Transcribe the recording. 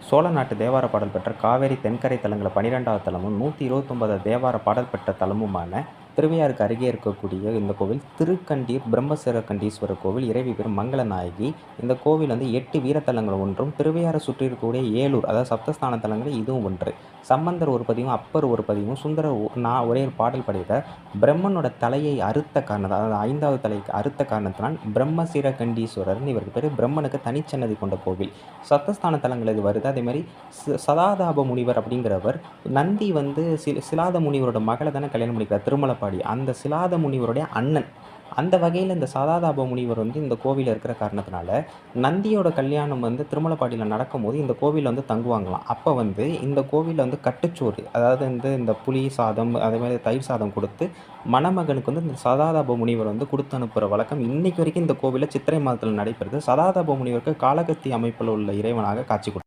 சோழ நாட்டு தேவார பாடல் பெற்ற காவேரி தென்கரை தலங்களில் 12வது தலமும் 129 தேவார பாடல் பெற்ற தலமுமான திருவையாறுக்கு அருகே இருக்கக்கூடிய இந்த கோவில் திருக்கண்டீர் பிரம்மசிரகண்டீஸ்வரர் கோவில். இறைவி பேர் மங்களநாயகி. இந்த கோவில் 8 வீரத்தலங்கள் ஒன்றும், திருவையாறு சுற்றி இருக்கக்கூடிய 7 அதாவது சப்தஸ்தான தலங்கள் இதுவும் ஒன்று. சம்பந்தர் ஒரு பதிவும், அப்பர் ஒரு பதிவும், சுந்தரர் ஒரே ஒரு பாடல் படித்த பிரம்மனோட தலையை அறுத்த காரணத்தால், அதாவது 5வது தலைக்கு அறுத்த காரணத்தினால் பிரம்மசிரகண்டீஸ்வரர்னு இவருக்கு பேர். பிரம்மனுக்கு தனிச்சன்னதி கொண்ட கோவில். சப்தஸ்தான தலங்கள் இது வருது. அதே மாதிரி சதாதாப முனிவர் அப்படிங்கிறவர் நந்தி சிலாத முனிவரோட மகளை தானே கல்யாணம் பண்ணிக்கிறார் திருமலப்பாடி. அந்த சிலாத முனிவருடைய அண்ணன். அந்த வகையில் இந்த சதாதாப முனிவர் இந்த கோவிலில் இருக்கிற காரணத்தினால நந்தியோட கல்யாணம் திருமலப்பாடியில் நடக்கும்போது இந்த கோவிலில் தங்குவாங்களாம். அப்போ இந்த கோவிலில் கட்டுச்சோறு, அதாவது இந்த புளி சாதம் அதே மாதிரி தயிர் சாதம் கொடுத்து மணமகனுக்கு இந்த சதாதாப முனிவர் கொடுத்து அனுப்புகிற வழக்கம் இன்னைக்கு வரைக்கும் இந்த கோவிலில் சித்திரை மாதத்தில் நடைபெறுது. சதாதாப முனிவருக்கு காளகத்தி அமைப்பில் உள்ள இறைவனாக காட்சி கொடுத்தார்.